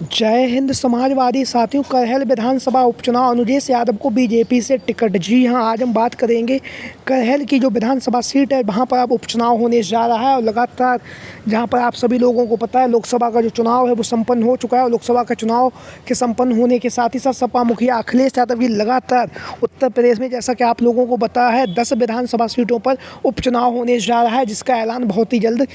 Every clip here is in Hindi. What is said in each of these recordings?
जय हिंद समाजवादी साथियों। करहल विधानसभा उपचुनाव अनुजेश यादव को बीजेपी से टिकट। जी हां, आज हम बात करेंगे करहल की जो विधानसभा सीट है वहां पर अब उपचुनाव होने जा रहा है। और लगातार जहां पर आप सभी लोगों को पता है लोकसभा का जो चुनाव है वो संपन्न हो चुका है। और लोकसभा का चुनाव के संपन्न होने के साथ ही साथ सपा मुखिया अखिलेश यादव भी लगातार उत्तर प्रदेश में, जैसा कि आप लोगों को पता है, 10 विधानसभा सीटों पर उपचुनाव होने जा रहा है, जिसका ऐलान बहुत ही जल्द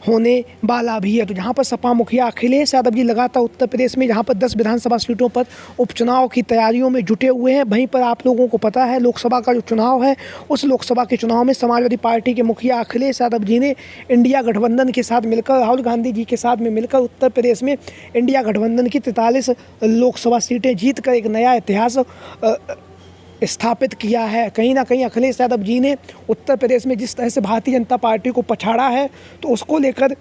होने वाला भी है। तो जहां पर सपा मुखिया अखिलेश यादव जी लगातार उत्तर प्रदेश में जहां पर 10 विधानसभा सीटों पर उपचुनाव की तैयारियों में जुटे हुए हैं, वहीं पर आप लोगों को पता है लोकसभा का जो चुनाव है उस लोकसभा के चुनाव में समाजवादी पार्टी के मुखिया अखिलेश यादव जी ने इंडिया गठबंधन के साथ मिलकर, राहुल गांधी जी के साथ में मिलकर उत्तर प्रदेश में इंडिया गठबंधन की 43 लोकसभा सीटें जीत कर एक नया इतिहास स्थापित किया है। कहीं ना कहीं अखिलेश यादव जी ने उत्तर प्रदेश में जिस तरह से भारतीय जनता पार्टी को पछाड़ा है, तो उसको लेकर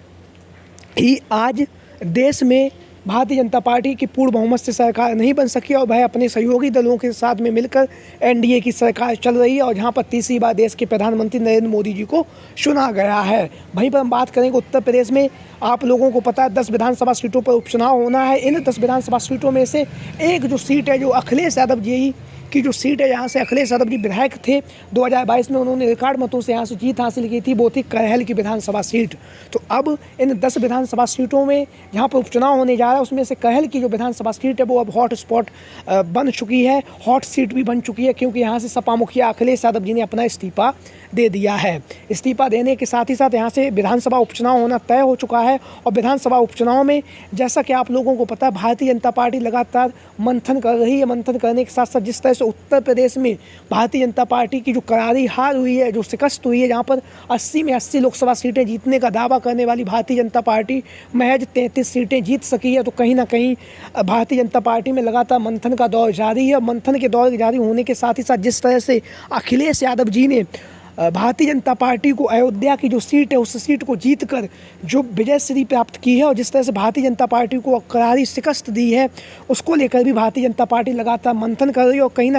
ही आज देश में भारतीय जनता पार्टी की पूर्ण बहुमत से सरकार नहीं बन सकी और वह अपने सहयोगी दलों के साथ में मिलकर एनडीए की सरकार चल रही है। और जहां पर तीसरी बार देश के प्रधानमंत्री नरेंद्र मोदी जी को चुना गया है। वहीं पर हम बात करेंगे उत्तर प्रदेश में आप लोगों को पता है 10 विधानसभा सीटों पर उपचुनाव होना है। इन 10 विधानसभा सीटों में से एक जो सीट है, जो अखिलेश यादव जी की जो सीट है, यहाँ से अखिलेश यादव जी विधायक थे 2022 में, उन्होंने रिकॉर्ड मतों से यहाँ से जीत हासिल की थी, वो थी करहल की विधानसभा सीट। तो अब इन 10 विधानसभा सीटों में जहाँ पर उपचुनाव होने जा रहा है उसमें से करहल की जो विधानसभा सीट है वो अब हॉट स्पॉट बन चुकी है, हॉट सीट भी बन चुकी है, क्योंकि यहाँ से सपा मुखिया अखिलेश यादव जी ने अपना इस्तीफा दे दिया है। इस्तीफा देने के साथ ही साथ यहाँ से विधानसभा उपचुनाव होना तय हो चुका है। और विधानसभा उपचुनाव में जैसा कि आप लोगों को पता है भारतीय जनता पार्टी लगातार मंथन कर रही है। मंथन करने के साथ साथ जिस तरह से उत्तर प्रदेश में भारतीय जनता पार्टी की जो करारी हार हुई है, जो शिकस्त हुई है, जहाँ पर 80 में 80 लोकसभा सीटें जीतने का दावा करने वाली भारतीय जनता पार्टी महज 33 सीटें जीत सकी है। तो कहीं ना कहीं भारतीय जनता पार्टी में लगातार मंथन का दौर जारी है। मंथन के दौर जारी होने के साथ ही साथ जिस तरह से अखिलेश यादव जी ने भारतीय जनता पार्टी को अयोध्या की जो सीट है उस सीट को जीतकर जो विजय श्री प्राप्त की है, और जिस तरह से भारतीय जनता पार्टी को करारी शिकस्त दी है, उसको लेकर भी भारतीय जनता पार्टी लगातार मंथन कर रही है। और कहीं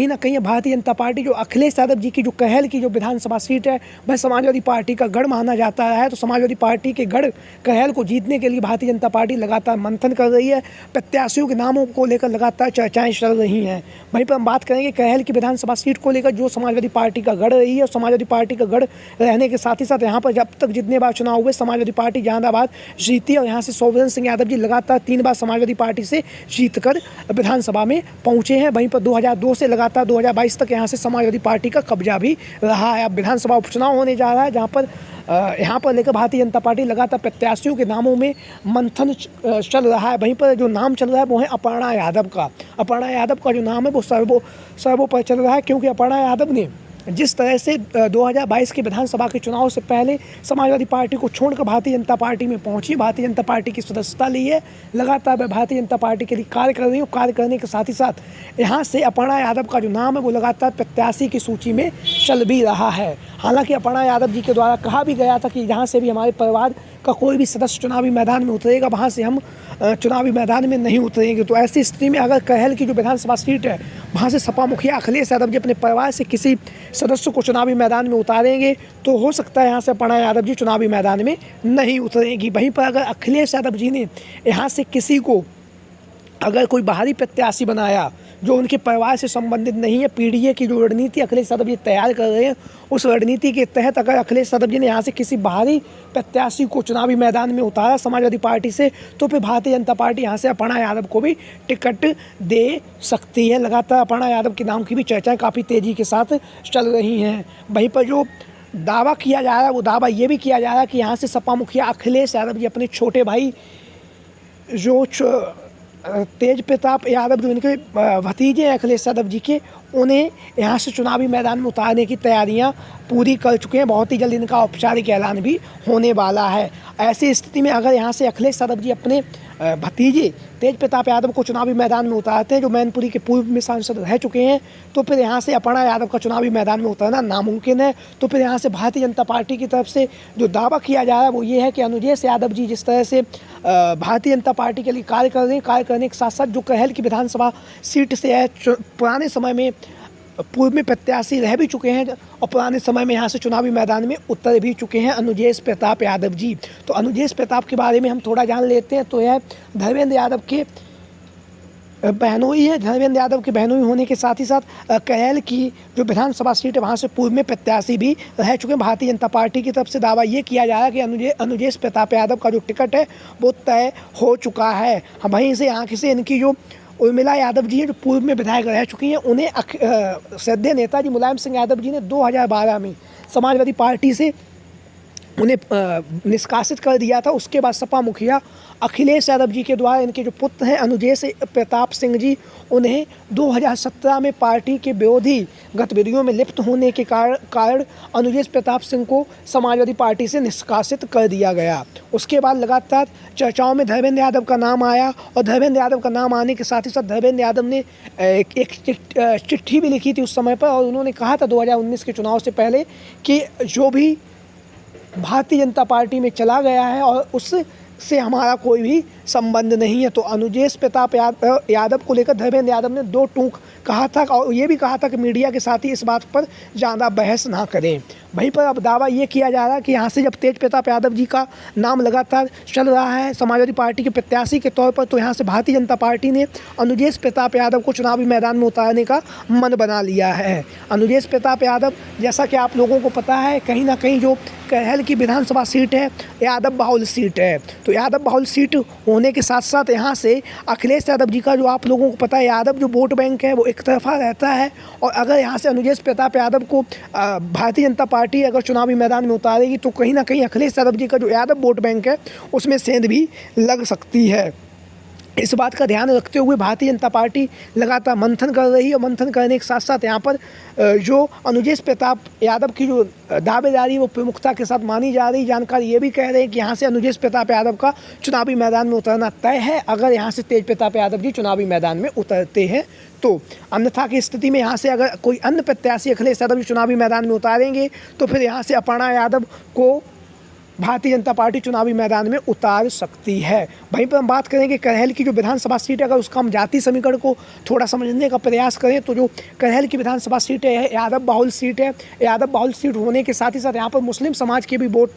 ना कहीं भारतीय जनता पार्टी जो अखिलेश यादव जी की जो करहल की जो विधानसभा सीट है वह समाजवादी पार्टी का गढ़ माना जाता है। तो समाजवादी पार्टी के गढ़ करहल को जीतने के लिए भारतीय जनता पार्टी लगातार मंथन कर रही है। प्रत्याशियों के नामों को लेकर लगातार चर्चाएँ चल रही हैं। वहीं पर हम बात करेंगे करहल की विधानसभा सीट को लेकर जो समाजवादी पार्टी का गढ़ रही है। और समाजवादी पार्टी का गढ़ रहने के साथ ही साथ यहाँ पर जब तक जितने बार चुनाव हुए समाजवादी पार्टी जहानाबाद जीती, और यहाँ से सोवरन सिंह यादव जी लगातार 3 बार समाजवादी पार्टी से जीतकर विधानसभा में पहुंचे हैं। वहीं पर 2002 से लगातार 2022 तक यहाँ से समाजवादी पार्टी का कब्जा भी रहा है। अब विधानसभा उपचुनाव होने जा रहा है जहाँ पर यहाँ पर लेकर भारतीय जनता पार्टी लगातार प्रत्याशियों के नामों में मंथन चल रहा है। वहीं पर जो नाम चल रहा है वो है अपर्णा यादव का। अपर्णा यादव का जो नाम है वो सर्वोपरि चल रहा है, क्योंकि अपर्णा यादव ने जिस तरह से 2022 के विधानसभा के चुनाव से पहले समाजवादी पार्टी को छोड़कर भारतीय जनता पार्टी में पहुंची, भारतीय जनता पार्टी की सदस्यता ली है, लगातार वह भारतीय जनता पार्टी के लिए कार्य कर रही है। कार्य करने के साथ ही साथ यहाँ से अपर्णा यादव का जो नाम है वो लगातार प्रत्याशी की सूची में चल भी रहा है। हालांकि अपर्णा यादव जी के द्वारा कहा भी गया था कि जहाँ से भी हमारे परिवार का कोई भी सदस्य चुनावी मैदान में उतरेगा वहाँ से हम चुनावी मैदान में नहीं उतरेंगे। तो ऐसी स्थिति में अगर करहल की जो विधानसभा सीट है वहाँ से सपा मुखिया अखिलेश यादव जी अपने परिवार से किसी सदस्य को चुनावी मैदान में उतारेंगे तो हो सकता है यहाँ से अपर्णा यादव जी चुनावी मैदान में नहीं उतरेंगी। वहीं पर अगर अखिलेश यादव जी ने यहाँ से किसी को अगर कोई बाहरी प्रत्याशी बनाया जो उनके परिवार से संबंधित नहीं है, पीडीए की जो रणनीति अखिलेश यादव जी तैयार कर रहे हैं उस रणनीति के तहत अगर अखिलेश यादव जी ने यहाँ से किसी बाहरी प्रत्याशी को चुनावी मैदान में उतारा समाजवादी पार्टी से, तो फिर भारतीय जनता पार्टी यहाँ से अपर्णा यादव को भी टिकट दे सकती है। लगातार अपर्णा यादव के नाम की भी चर्चाएँ काफ़ी तेज़ी के साथ चल रही हैं। वहीं पर जो दावा किया जा रहा है वो दावा ये भी किया जा रहा है कि यहाँ से सपा मुखिया अखिलेश यादव जी अपने छोटे भाई जो तेज प्रताप यादव जो इनके भतीजे हैं अखिलेश यादव जी के, उन्हें यहाँ से चुनावी मैदान में उतारने की तैयारियां पूरी कर चुके हैं। बहुत ही जल्द इनका औपचारिक ऐलान भी होने वाला है। ऐसी स्थिति में अगर यहाँ से अखिलेश यादव जी अपने भतीजे तेज प्रताप यादव को चुनावी मैदान में उतारते हैं जो मैनपुरी के पूर्व में सांसद रह चुके हैं, तो फिर यहाँ से अपर्णा यादव का चुनावी मैदान में उतरना नामुमकिन है। तो फिर यहाँ से भारतीय जनता पार्टी की तरफ से जो दावा किया जा रहा है वो ये है कि अनुजेश यादव जी जिस तरह से भारतीय जनता पार्टी के लिए कार्य कर रहे हैं, कार्य करने के साथ साथ जो करहल की विधानसभा सीट से है पुराने समय में पूर्व में प्रत्याशी रह भी चुके हैं और पुराने समय में यहाँ से चुनावी मैदान में उतर भी चुके हैं अनुजेश प्रताप यादव जी। तो अनुजेश प्रताप के बारे में हम थोड़ा जान लेते हैं। तो यह धर्मेंद्र यादव के बहनोई है। धर्मेंद्र यादव के बहनोई होने के साथ ही साथ कहल की जो विधानसभा सीट है वहाँ से पूर्व में प्रत्याशी भी रह चुके हैं। भारतीय जनता पार्टी की तरफ से दावा ये किया जा रहा है कि अनुजेश प्रताप यादव का जो टिकट है वो तय हो चुका है। हम वहीं से यहाँ से इनकी जो उर्मिला यादव जी हैं जो पूर्व में विधायक रह चुकी हैं, उन्हें श्रद्धेय नेताजी मुलायम सिंह यादव जी ने 2012 में समाजवादी पार्टी से उन्हें निष्कासित कर दिया था। उसके बाद सपा मुखिया अखिलेश यादव जी के द्वारा इनके जो पुत्र हैं अनुजेश प्रताप सिंह जी, उन्हें 2017 में पार्टी के विरोधी गतिविधियों में लिप्त होने के कारण अनुजेश प्रताप सिंह को समाजवादी पार्टी से निष्कासित कर दिया गया। उसके बाद लगातार चर्चाओं में धर्मेंद्र यादव का नाम आया और धर्मेंद्र यादव का नाम आने के साथ ही साथ धर्मेंद्र यादव ने एक चिट्ठी भी लिखी थी उस समय पर, और उन्होंने कहा था 2019 के चुनाव से पहले कि जो भी भारतीय जनता पार्टी में चला गया है और उससे हमारा कोई भी संबंध नहीं है। तो अनुजेश प्रताप यादव को लेकर धर्मेंद्र यादव ने 2 टूक कहा था और ये भी कहा था कि मीडिया के साथ ही इस बात पर ज़्यादा बहस ना करें। वहीं पर अब दावा ये किया जा रहा है कि यहाँ से जब तेज प्रताप यादव जी का नाम लगातार चल रहा है समाजवादी पार्टी के प्रत्याशी के तौर पर, तो यहाँ से भारतीय जनता पार्टी ने अनुजेश प्रताप यादव को चुनावी मैदान में उतारने का मन बना लिया है। अनुजेश प्रताप यादव, जैसा कि आप लोगों को पता है, कहीं ना कहीं जो कहल की विधानसभा सीट है यादव बाहुल सीट है। तो यादव बाहुल सीट होने के साथ साथ यहाँ से अखिलेश यादव जी का जो आप लोगों को पता है यादव जो वोट बैंक है वो एक तरफा रहता है, और अगर यहाँ से अनुजेश प्रताप यादव को भारतीय जनता पार्टी अगर चुनावी मैदान में उतारेगी तो कहीं ना कहीं अखिलेश यादव जी का जो यादव वोट बैंक है उसमें सेंध भी लग सकती है। इस बात का ध्यान रखते हुए भारतीय जनता पार्टी लगातार मंथन कर रही है और मंथन करने के साथ साथ यहाँ पर जो अनुजेश प्रताप यादव की जो दावेदारी वो प्रमुखता के साथ मानी जा रही। जानकारी ये भी कह रहे हैं कि यहाँ से अनुजेश प्रताप यादव का चुनावी मैदान में उतरना तय है अगर यहाँ से तेज प्रताप यादव जी चुनावी मैदान में उतरते हैं तो। अन्यथा की स्थिति में यहाँ से अगर कोई अन्य प्रत्याशी अखिलेश यादव जी चुनावी मैदान में उतारेंगे तो फिर यहाँ से अपर्णा यादव को भारतीय जनता पार्टी चुनावी मैदान में उतार सकती है। वहीं पर हम बात करेंगे करहल की जो विधानसभा सीट है, अगर उसका हम जाति समीकरण को थोड़ा समझने का प्रयास करें तो जो करहल की विधानसभा सीट है यादव बाहुल सीट है। यादव बाहुल सीट होने के साथ ही साथ यहाँ पर मुस्लिम समाज के भी वोट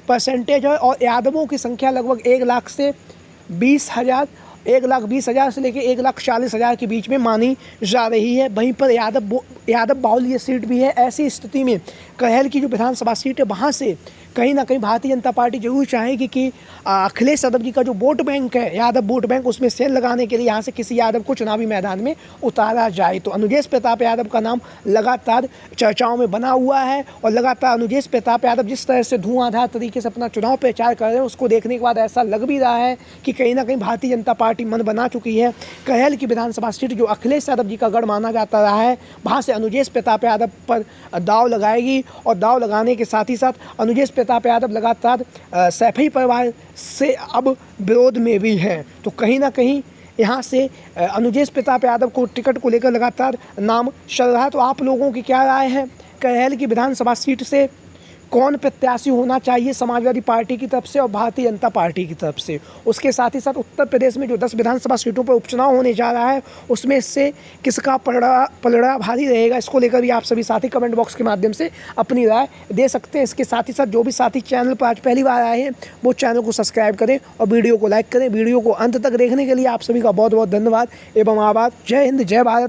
परसेंटेज है और यादवों की संख्या लगभग 1,20,000 से लेकर 1,40,000 के बीच में मानी जा रही है। वहीं पर यादव बाहुल ये सीट भी है। ऐसी स्थिति में करहल की जो विधानसभा सीट है वहाँ से कहीं ना कहीं भारतीय जनता पार्टी जरूर चाहेगी कि अखिलेश यादव जी का जो वोट बैंक है यादव वोट बैंक उसमें सेल लगाने के लिए यहाँ से किसी यादव को चुनावी मैदान में उतारा जाए। तो अनुजेश प्रताप यादव का नाम लगातार चर्चाओं में बना हुआ है और लगातार अनुजेश प्रताप यादव जिस तरह से धुआंधार तरीके से अपना चुनाव प्रचार कर रहे हैं उसको देखने के बाद ऐसा लग भी रहा है कि कहीं ना कहीं भारतीय जनता पार्टी मन बना चुकी है। करहल की विधानसभा सीट जो अखिलेश यादव जी का गढ़ माना जाता रहा है वहाँ से अनुजेश प्रताप यादव पर दाव लगाएगी और दाव लगाने के साथ ही साथ अनुजेश प्रताप यादव लगातार सैफई परिवार से अब विरोध में भी हैं। तो कहीं ना कहीं यहाँ से अनुजेश प्रताप यादव को टिकट को लेकर लगातार नाम चल रहा है। तो आप लोगों की क्या राय है? करहल की विधानसभा सीट से कौन प्रत्याशी होना चाहिए समाजवादी पार्टी की तरफ से और भारतीय जनता पार्टी की तरफ से? उसके साथ ही साथ उत्तर प्रदेश में जो 10 विधानसभा सीटों पर उपचुनाव होने जा रहा है उसमें से किसका पलड़ा भारी रहेगा, इसको लेकर भी आप सभी साथी कमेंट बॉक्स के माध्यम से अपनी राय दे सकते हैं। इसके साथ ही साथ जो भी साथी चैनल पर आज पहली बार आए हैं वो चैनल को सब्सक्राइब करें और वीडियो को लाइक करें। वीडियो को अंत तक देखने के लिए आप सभी का बहुत बहुत धन्यवाद एवं आभार। जय हिंद, जय भारत,